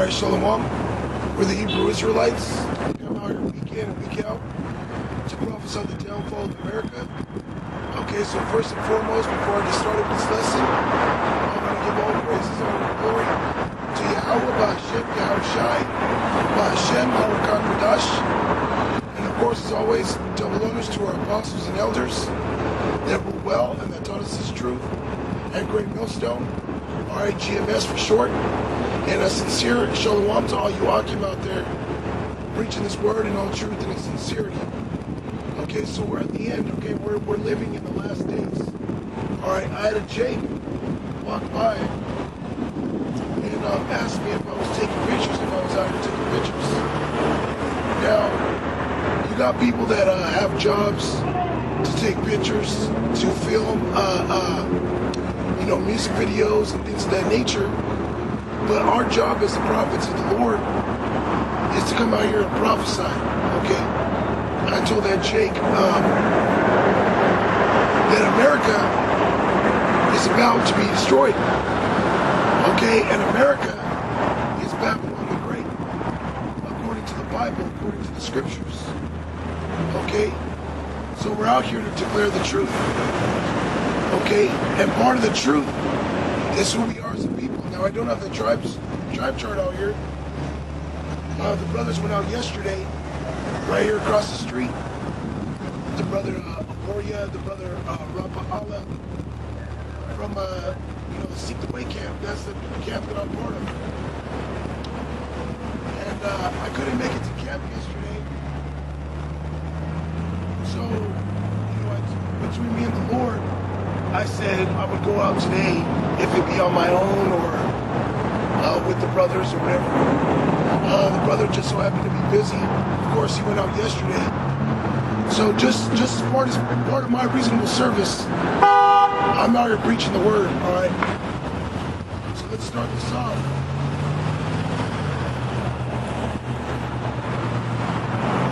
Alright, Shalom. We're the Hebrew Israelites. We come out here week in and week out to prophesy the downfall of America. Okay, so first and foremost, before I get started with this lesson, I'm going to give all praises, all the glory to Yahweh, Ba'Hashem, Yahushai, Ba'Hashem, Harakam Radash. And of course, as always, double honors to our apostles and elders that rule well and that taught us this truth. And Great Millstone, RIGMS for short. And a sincere shalom to all you Akim out there preaching this word in all truth and in sincerity. Okay, so we're at the end. Okay, we're living in the last days. Alright, I had a Jake walk by and asked me if I was taking pictures, if I was out here taking pictures. Now, you got people that have jobs to take pictures, to film, music videos and things of that nature. But our job as the prophets of the Lord is to come out here and prophesy, okay? And I told that Jake that America is about to be destroyed, okay? And America is Babylon the Great, according to the Bible, according to the Scriptures, okay? So we're out here to declare the truth, okay? And part of the truth is who we are as a people. Now, I don't have the tribe chart out here. The brothers went out yesterday, right here across the street. The brother Aboria, the brother Rapa'ala from the Seek the Way camp. That's the camp that I'm part of. And I couldn't make it to camp yesterday. So, between me and the Lord, I said I would go out today, if it be on my own or with the brothers or whatever. The brother just so happened to be busy. Of course, he went out yesterday. So just as part of my reasonable service, I'm out here preaching the word, all right? So let's start this off.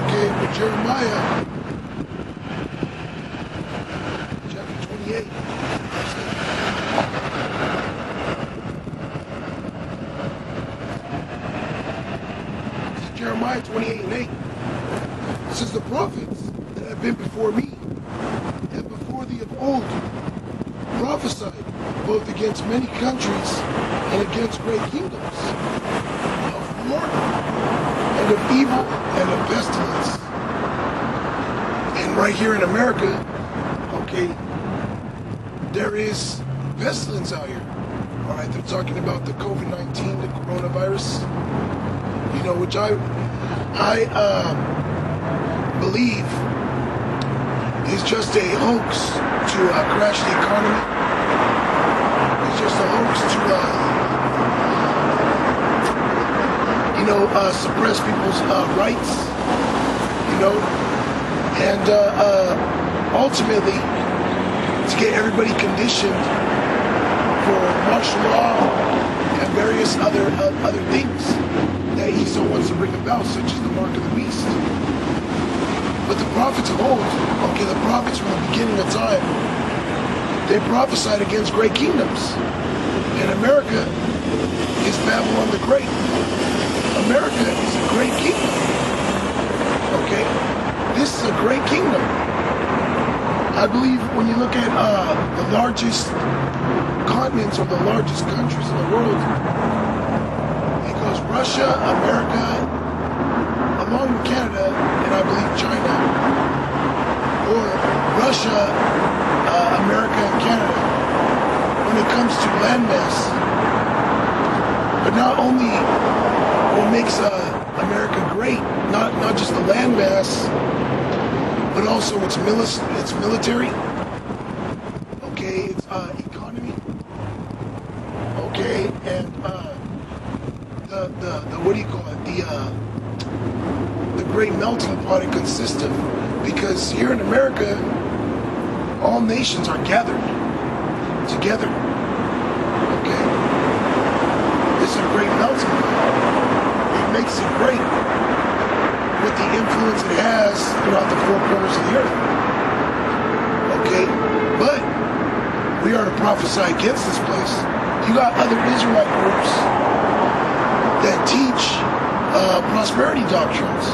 Okay, with Jeremiah, chapter 28. Jeremiah 28 and 8. It says, the prophets that have been before me and before thee of old prophesied both against many countries and against great kingdoms, of war and of evil and of pestilence. And right here in America, okay, there is pestilence out here. All right, they're talking about the COVID-19, the coronavirus, which I believe is just a hoax to crash the economy. It's just a hoax to, suppress people's rights, and ultimately to get everybody conditioned for martial law and various other things that he so wants to bring about, such as the mark of the beast. But the prophets of old, okay, the prophets from the beginning of time, they prophesied against great kingdoms. And America is Babylon the Great. America is a great kingdom. Okay? This is a great kingdom. I believe when you look at the largest continents or the largest countries in the world, it goes Russia, America, along with Canada, and I believe China, or Russia, America, and Canada, when it comes to landmass. But not only what makes America great, not just the landmass, but also its military, okay, its economy, okay, and the what do you call it? The great melting pot it consists of, because here in America, all nations are gathered together. Okay, it's a great melting pot. It makes it great with the influence it has throughout the four corners of the earth. Okay, but we are to prophesy against this place. You got other Israelite groups that teach prosperity doctrines,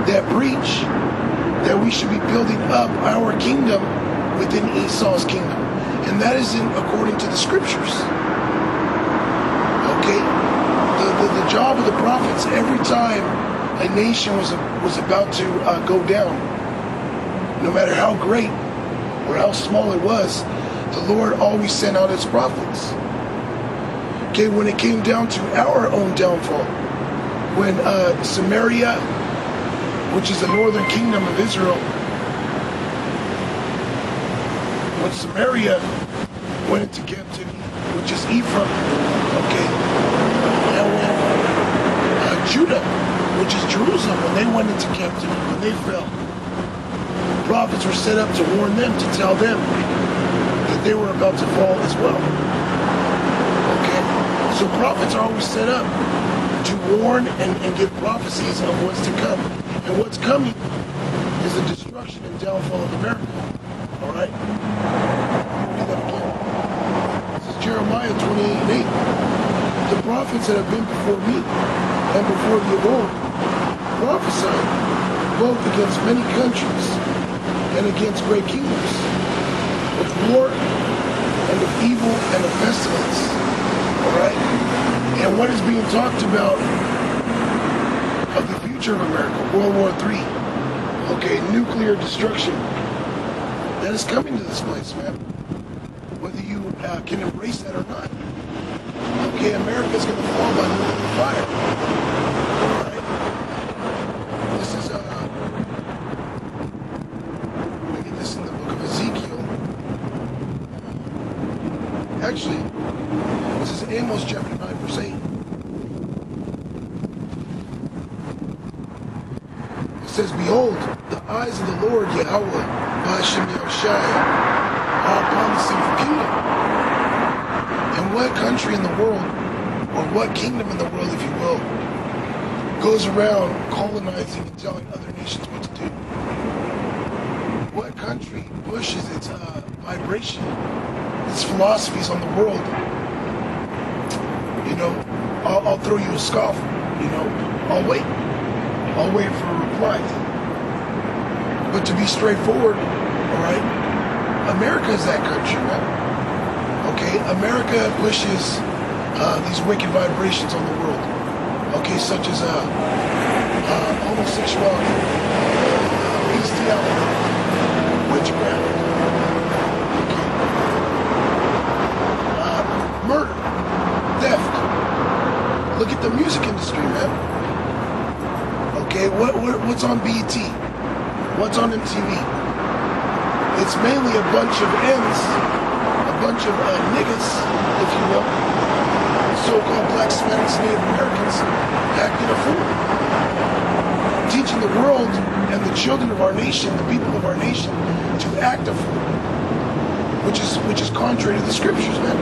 that preach that we should be building up our kingdom within Esau's kingdom. And that isn't according to the scriptures. Okay? The job of the prophets, every time a nation was about to go down, no matter how great or how small it was, the Lord always sent out his prophets. Okay, when it came down to our own downfall, when Samaria, which is the northern kingdom of Israel, when Samaria went into captivity, which is Ephraim, okay, and when Judah, which is Jerusalem, when they went into captivity, when they fell, prophets were set up to warn them, to tell them that they were about to fall as well. Okay, so prophets are always set up to warn and give prophecies of what's to come. And what's coming is the destruction and downfall of America. All right? Read that again. This is Jeremiah 28:8. The prophets that have been before me and before you of old prophesied both against many countries and against great kingdoms, of war and of evil and of pestilence. All right? And what is being talked about of the future of America, World War III, okay, nuclear destruction, that is coming to this place, man. Whether you can embrace that or not. Okay, America is going to fall by nuclear fire. All right? This is, we get this in the book of Ezekiel. Actually, this is Amos chapter 9, verse 8. It says, behold, the eyes of the Lord Yahweh, Ba'ashem Yahushai, are upon the seventh kingdom. And what country in the world, or what kingdom in the world, if you will, goes around colonizing and telling other nations what to do? What country pushes its vibration, its philosophies on the world? You know, I'll throw you a scoff. You know, I'll wait for a reply. But to be straightforward, all right, America is that country, man. Okay, America pushes these wicked vibrations on the world. Okay, such as homosexuality, bestiality, witchcraft, okay, murder, theft. Look at the music industry, man. Okay, what's on BET? What's on MTV? It's mainly a bunch of N's, a bunch of niggas, if you will, so-called blacks, Hispanics, Native Americans, acting a fool, teaching the world and the children of our nation, the people of our nation, to act a fool, which is contrary to the scriptures, man,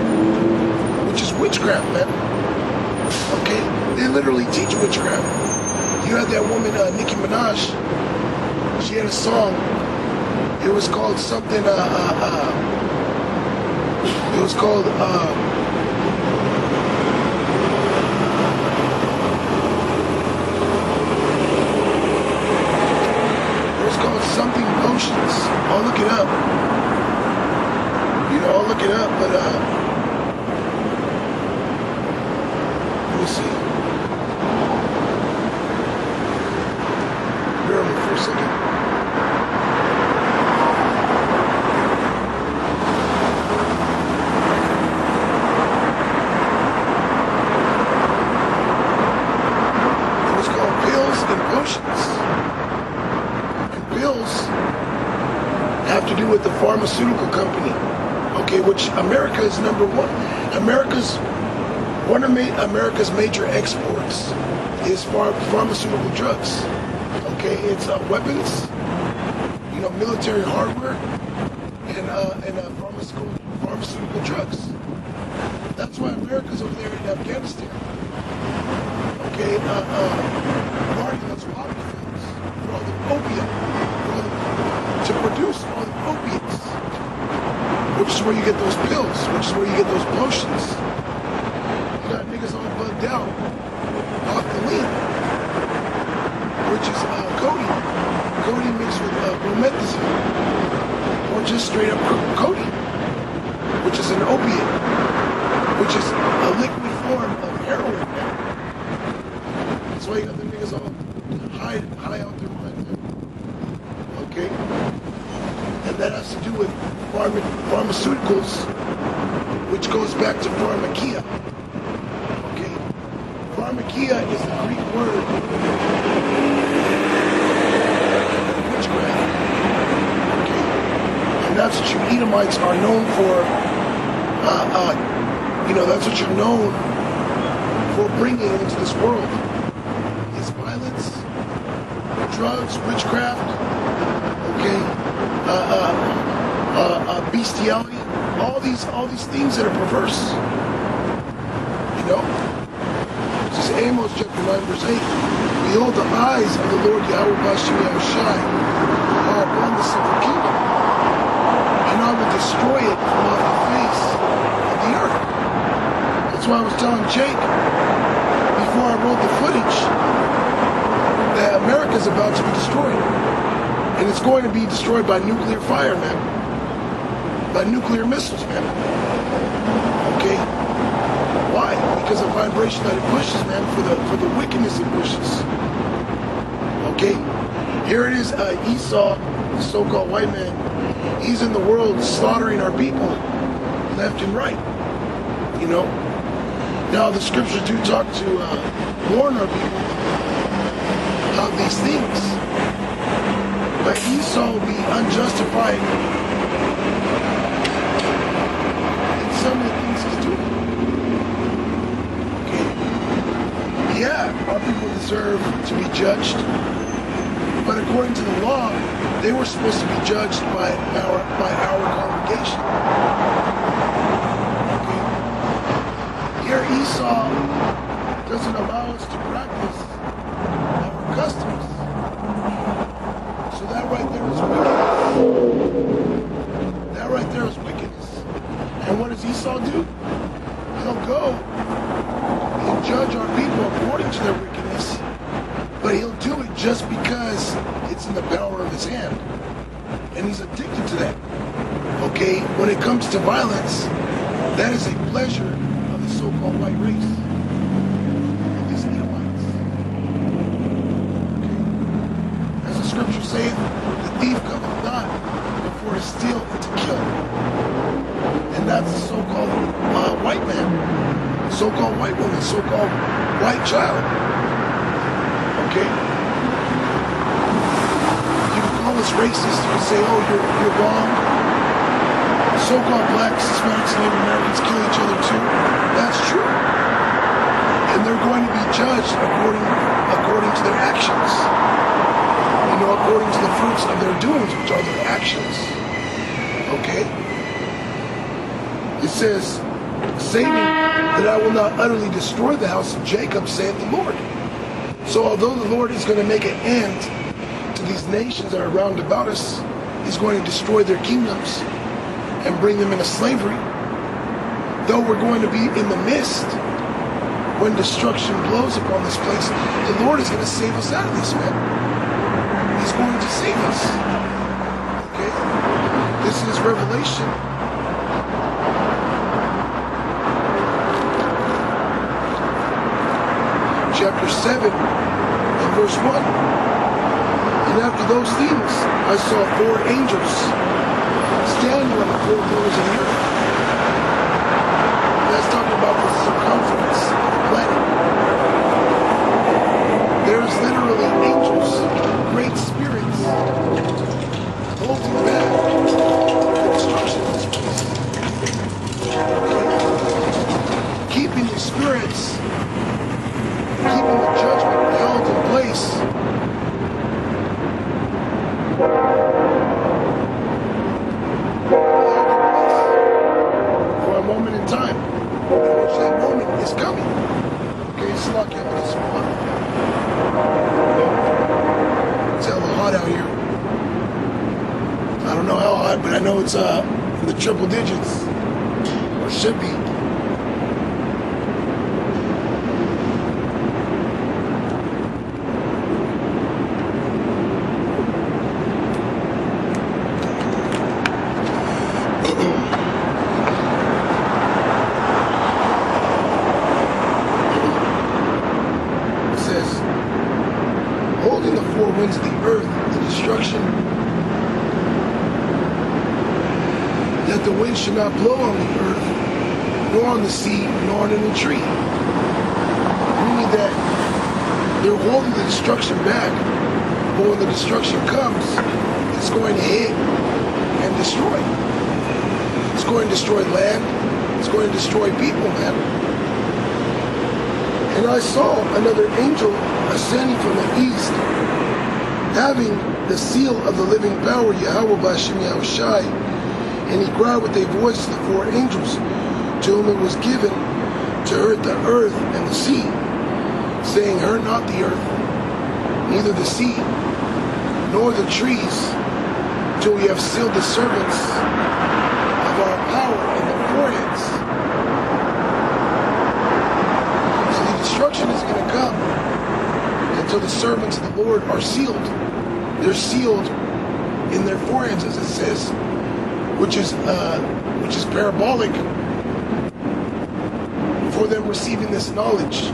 which is witchcraft, man. Okay, they literally teach witchcraft. You had that woman, Nicki Minaj. She had a song. It was called something. It was called. It was called something potions. I'll look it up. You know, I'll look it up, but let me see. Bear with me for a second. It was called Pills and Potions. And pills have to do with the pharmaceutical company, okay, which America is number one. One of America's major exports is pharmaceutical drugs. Okay, it's weapons, you know, military hardware, and pharmaceutical drugs. That's why America's over there in Afghanistan. Okay, guarding those poppy fields for all the opium, to produce all the opiates, which is where you get those pills, which is where you get those potions. You got niggas all bugged out just straight up codeine, which is an opiate, which is a liquid form of heroin, man. That's why you got the niggas all high out their minds, man. Okay? And that has to do with pharmaceuticals, which goes back to pharmakia. Okay? Pharmakia is the Greek word for witchcraft. Okay? And that's what you Edomites are known for. That's what you're known for bringing into this world. Is violence, drugs, witchcraft, okay, bestiality, all these things that are perverse. You know? This is Amos chapter 9 verse 8. Behold, the eyes of the Lord Yahweh Bashem Yahushai are upon the sinful kingdom, and I will destroy it from off the face of the earth. That's why I was telling Jake before I rolled the footage that America's about to be destroyed. And it's going to be destroyed by nuclear fire, man. By nuclear missiles, man. Okay? Why? Because of the vibration that it pushes, man, for the wickedness it pushes. Okay? Here it is, Esau, the so-called white man. He's in the world slaughtering our people left and right. You know? Now the scriptures do talk to warn our people of these things. But Esau will be unjustified in some of the things he's doing. Okay. Yeah, our people deserve to be judged. But according to the law, they were supposed to be judged by our congregation. Okay. Here Esau doesn't allow us to practice our customs. So that right there is wickedness. That right there is wickedness. And what does Esau do? He'll go and judge our people according to their wickedness, but he'll do it just because it's in the power of his hand. And he's addicted to that. Okay? When it comes to violence, that is a pleasure of the so-called white race. Of these Edomites. Okay? As the scripture saith, the thief cometh not before to steal and to kill. And that's the so-called white man, so-called white woman, so-called white child. Okay? You can call us racist, you can say, oh, you're wrong. So-called blacks, Hispanics, Native Americans kill each other too. That's true. And they're going to be judged according to their actions. You know, according to the fruits of their doings, which are their actions. Okay? It says, saving that I will not utterly destroy the house of Jacob, saith the Lord. So although the Lord is going to make an end to these nations that are round about us, he's going to destroy their kingdoms and bring them into slavery. Though we're going to be in the midst when destruction blows upon this place, the Lord is going to save us out of this, man. He's going to save us. Okay? This is Revelation. Chapter 7 and verse 1. And after those things I saw 4 angels standing on the 4 corners of the earth. That's talking about the circumference of the planet. There's literally angels, great spirits, holding back the destruction of this place. Keeping the spirits, keeping the judgment held in place. For a moment in time, which that moment is coming. Okay, it's like this one. It's hella hot out here. I don't know how hot, but I know it's in the triple digits, or should be. holding the four winds of the earth, the destruction, that the wind should not blow on the earth, nor on the sea, nor on any tree. Meaning that they're holding the destruction back, but when the destruction comes, it's going to hit and destroy. It's going to destroy land. It's going to destroy people, man. And I saw another angel ascending from the east, having the seal of the living power, Yahweh B'Hashem Yahushai, and he cried with a voice to the four angels, to whom it was given to hurt the earth and the sea, saying, hurt not the earth, neither the sea, nor the trees, till we have sealed the servants of our power in their foreheads. So the destruction is going to come until the servants of the Lord are sealed. They're sealed in their foreheads, as it says, which is parabolic for them receiving this knowledge,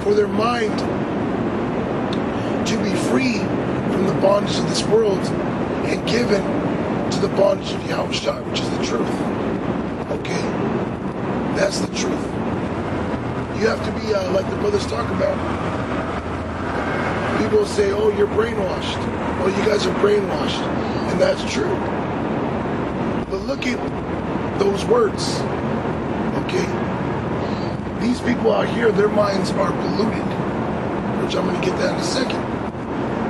for their mind to be free from the bondage of this world and given to the bondage of Yahushua, which is the truth. Okay? That's the truth. You have to be, like the brothers talk about. People say, oh, you're brainwashed. Oh, you guys are brainwashed. And that's true. But look at those words. Okay? These people out here, their minds are polluted. Which I'm going to get that in a second.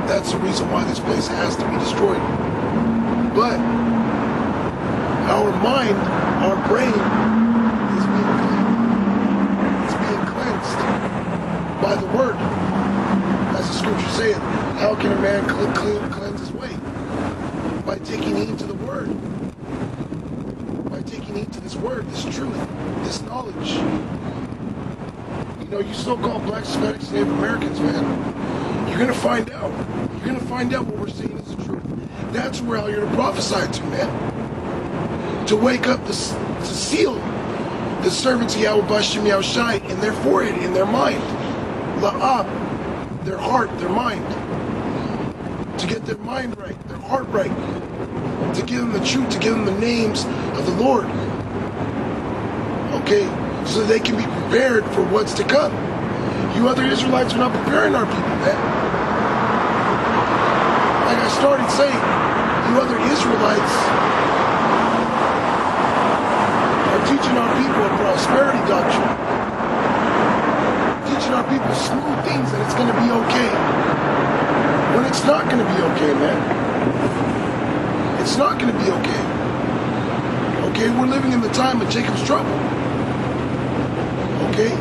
That's the reason why this place has to be destroyed. But our mind, our brain is being cleaned. It's being cleansed by the word. As the scripture saith, how can a man cleanse his way? By taking heed to the word. By taking heed to this word, this truth, this knowledge. You know, you so-called blacks, Hispanics, Native Americans, man, you're going to find out. You're going to find out what we're saying is the truth. That's where you're going to prophesy to, man. To wake up, to seal the servants of Yahweh B'Hashem Yahushai in their forehead, in their mind. La'ab, their heart, their mind. To get their mind right, their heart right. To give them the truth, to give them the names of the Lord. Okay? So that they can be prepared for what's to come. You other Israelites are not preparing our people, man. Like I started saying, you other Israelites are teaching our people a prosperity doctrine. Teaching our people smooth things that it's going to be okay. When it's not going to be okay, man. It's not going to be okay. Okay, we're living in the time of Jacob's trouble. Okay?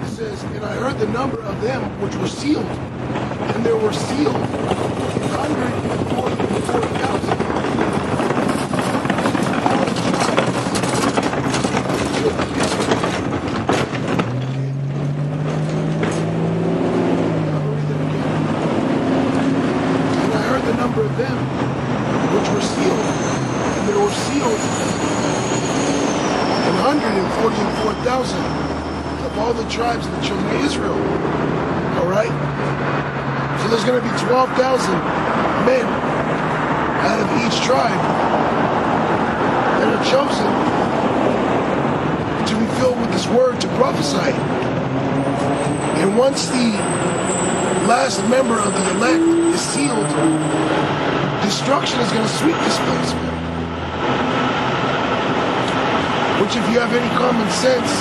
It says, and I heard the number of them which were sealed, and there were sealed 144,000. And I heard the number of them which were sealed, and there were sealed 144,000 of all the tribes of the children of Israel. Alright? So there's going to be 12,000 men out of each tribe that are chosen to be filled with this word to prophesy. And once the last member of the elect is sealed, destruction is going to sweep this place, man. Which, if you have any common sense,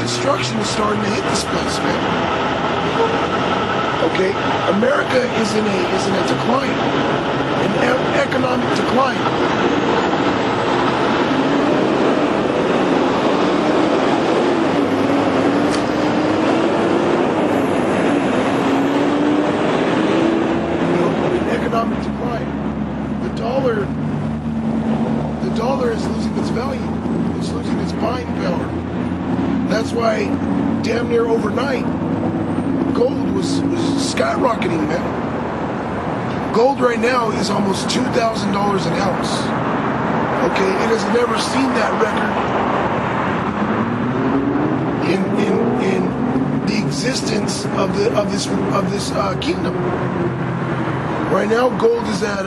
destruction is starting to hit this place, man. Okay, America is in a decline, an economic decline. An economic decline. The dollar is losing its value. It's losing its buying power. That's why damn near overnight gold was skyrocketing, man. Gold right now is almost $2,000 an ounce. Okay, it has never seen that record in existence of this kingdom. Right now, gold is at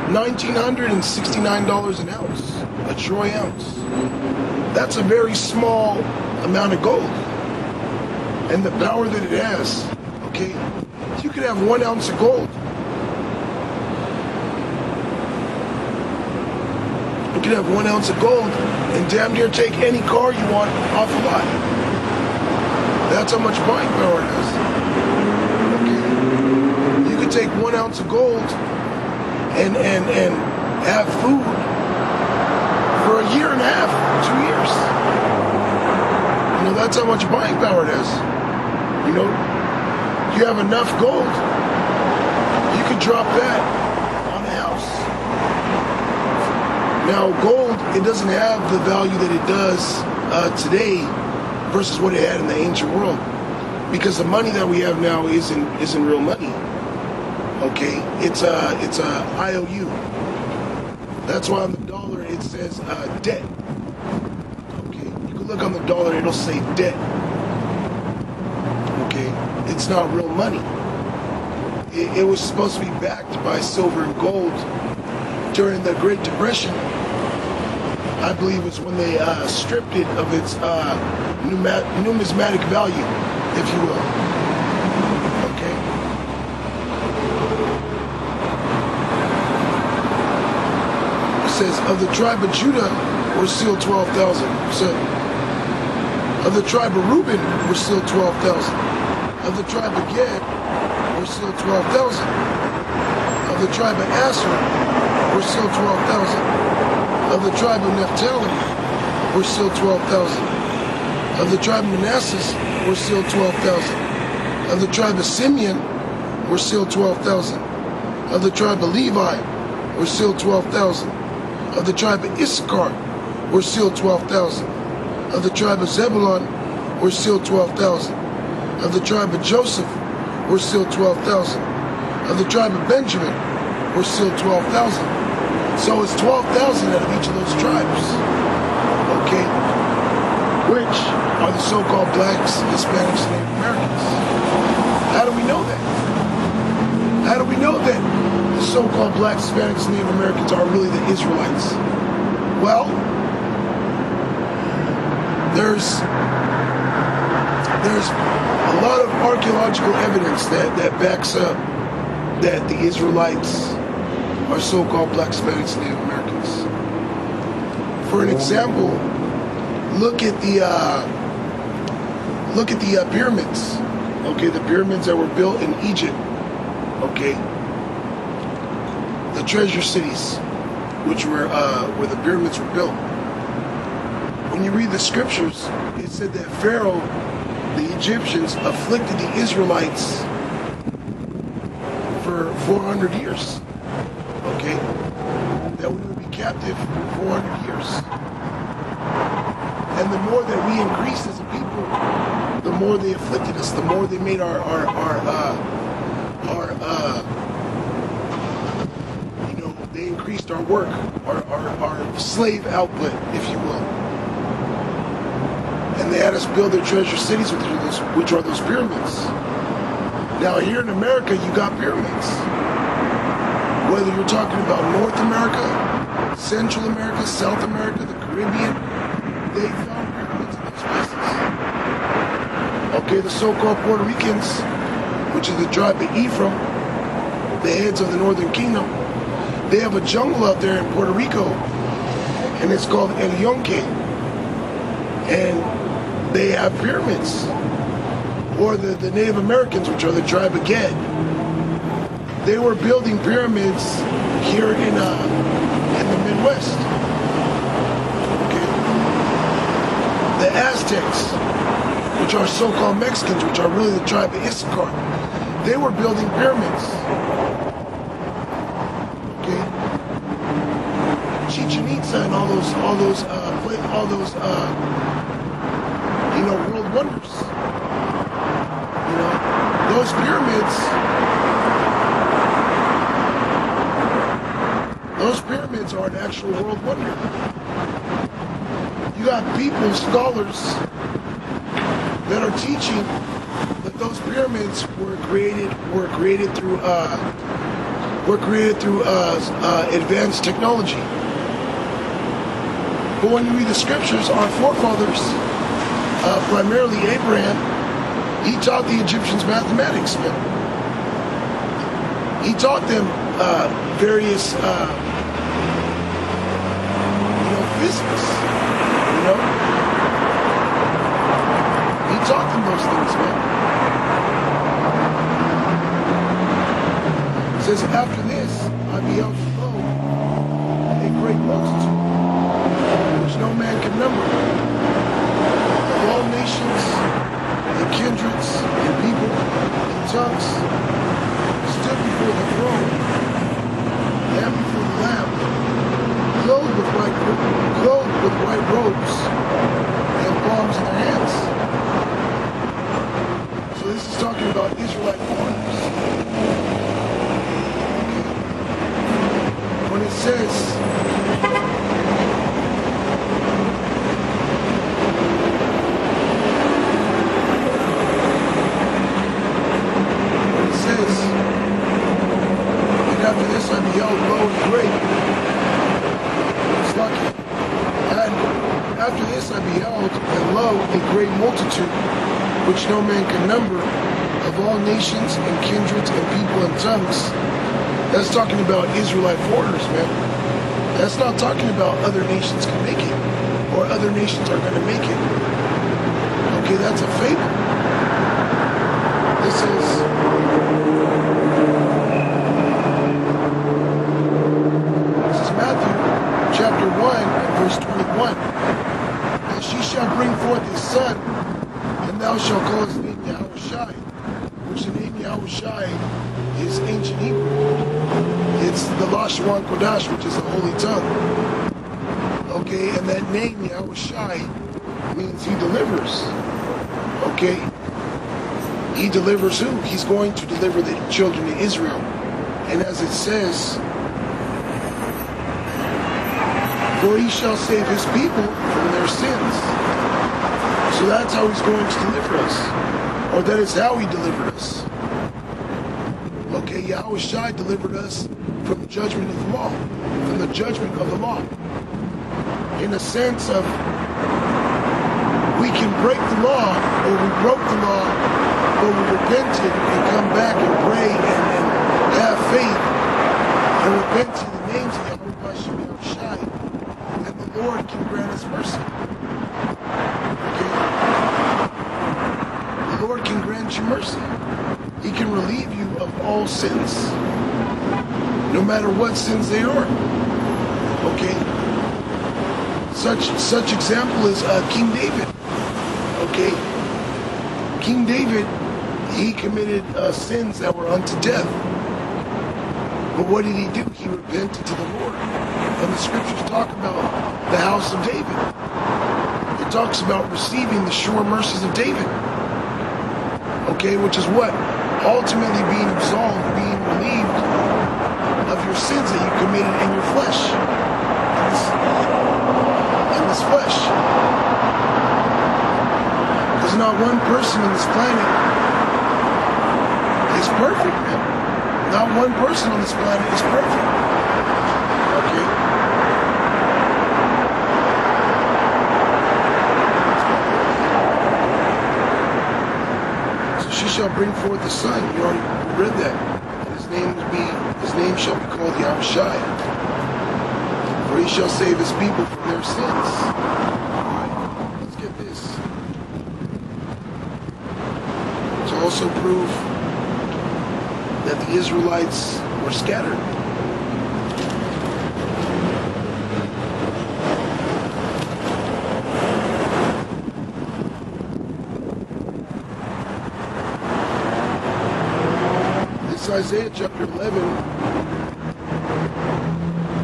$1,969 an ounce, a troy ounce. That's a very small amount of gold, and the power that it has. Okay, you could have 1 ounce of gold. You could have 1 ounce of gold and damn near take any car you want off the lot. That's how much buying power it has. Okay, you could take 1 ounce of gold and have food for a year and a half, 2 years. You know, that's how much buying power it has. You know, you have enough gold, you could drop that on a house. Now, gold, it doesn't have the value that it does today versus what it had in the ancient world, because the money that we have now isn't real money. Okay, it's a IOU. That's why on the dollar it says debt. Okay, you can look on the dollar, it'll say debt. Okay, it's not real money. It was supposed to be backed by silver and gold during the Great Depression. I believe it's when they stripped it of its numismatic value, if you will. Okay. It says, of the tribe of Judah were still 12,000. Of the tribe of Reuben were still 12,000. Of the tribe of Gad were still 12,000. Of the tribe of Asher were still 12,000. Of the tribe of Naphtali were still 12,000. Of the tribe of Manasseh were still 12,000. Of the tribe of Simeon were still 12,000. Of the tribe of Levi were still 12,000. Of the tribe of Issachar were still 12,000. Of the tribe of Zebulun were still 12,000. Of the tribe of Joseph were still 12,000. Of the tribe of Benjamin were still 12,000. So it's 12,000 out of each of those tribes, okay? Which are the so-called blacks, Hispanics, and Native Americans. How do we know that? How do we know that the so-called blacks, Hispanics, and Native Americans are really the Israelites? Well, there's a lot of archaeological evidence that backs up that the Israelites are so-called black, Hispanics, and Native Americans. For an example, look at the pyramids. Okay, the pyramids that were built in Egypt. Okay, the treasure cities, which were where the pyramids were built. When you read the scriptures, it said that Pharaoh, the Egyptians, afflicted the Israelites for 400 years. Okay, that we would be captive for 400 years. And the more that we increased as a people, the more they afflicted us, the more they made our they increased our work, our slave output, if you will. And they had us build their treasure cities, which are those pyramids. Now here in America, you got pyramids. Whether you're talking about North America, Central America, South America, the Caribbean, they found pyramids in those places. Okay, the so-called Puerto Ricans, which is the tribe of Ephraim, the heads of the Northern Kingdom, they have a jungle out there in Puerto Rico, and it's called El Yunque, and they have pyramids. Or the Native Americans, which are the tribe of Gad, they were building pyramids here in the Midwest. Okay. The Aztecs, which are so-called Mexicans, which are really the tribe of Issachar, they were building pyramids. Okay. Chichen Itza and all those world wonders. You know, those pyramids are an actual world wonder. You got people, scholars, that are teaching that those pyramids were created through advanced technology. But when you read the scriptures, our forefathers, primarily Abraham, he taught the Egyptians mathematics, man. He taught them various, physics, He taught them those things, man. It says, after this, I beheld below a great multitude, which no man can number, of all nations, and kindreds, and people, and tongues, stood before the throne, and before the Lamb, clothed with white robes, and palms in their hands. So this is talking about Israelite foreigners. When it says, and after this I beheld low and great. It's lucky. And after this I beheld, and lo, a great multitude, which no man can number, of all nations and kindreds and people and tongues. That's talking about Israelite foreigners, man. That's not talking about other nations can make it, or other nations are going to make it. Okay, that's a fable. This is Matthew chapter 1 and verse 21. And she shall bring forth a son, and thou shalt call his name Yahushai, which the name Yahushai is ancient Hebrew. It's the Lashon Kodash, which is a holy tongue. Okay, and that name Yahushai means he delivers. Okay, he delivers who? He's going to deliver the children of Israel. And as it says, for he shall save his people from their sins. So that's how he's going to deliver us. Or that is how he delivered us. Okay, Yahushai delivered us from the judgment of the law. From the judgment of the law. In a sense of, we can break the law, or we broke the law, but we repented and come back and pray and have faith and repent to the names of Yahushai, and the Lord can grant us mercy. Okay? The Lord can grant you mercy. He can relieve you of all sins, no matter what sins they are. Okay? Such example is King David. Okay? King David, he committed sins that were unto death. But what did he do? He repented to the Lord. And the scriptures talk about the house of David. It talks about receiving the sure mercies of David. Okay, which is what? Ultimately being absolved, being relieved of your sins that you committed in your flesh. In this flesh. There's not one person on this planet is perfect, man. Not one person on this planet is perfect. Okay? So she shall bring forth a son. You already read that. And his name shall be called Yahushai. For he shall save his people from their sins. Alright, let's get this. To also prove that the Israelites were scattered. This is Isaiah chapter 11.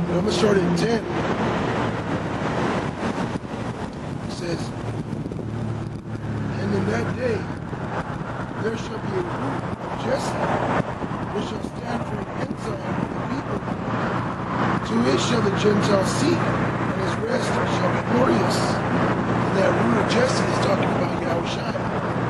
And I'm going to start at 10. It says, and in that day there shall be a root of Jesse, which shall stand for an ensign of the people. To it shall the Gentiles seek, and his rest shall be glorious. And that root of Jesse is talking about Yahushua.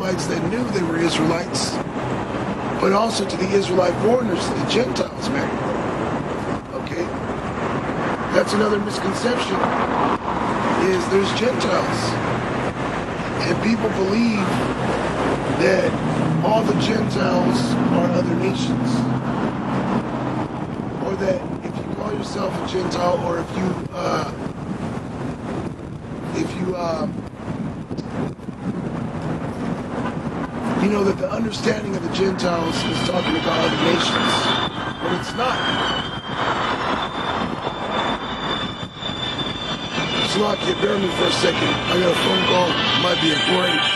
Israelites that knew they were Israelites, but also to the Israelite foreigners, the Gentiles, man. Okay? That's another misconception, is there's Gentiles. And people believe that all the Gentiles are other nations. Or that if you call yourself a Gentile, or if you you know that the understanding of the Gentiles is talking about other nations, but it's not. Slovakia, bear me for a second. I got a phone call. It might be important.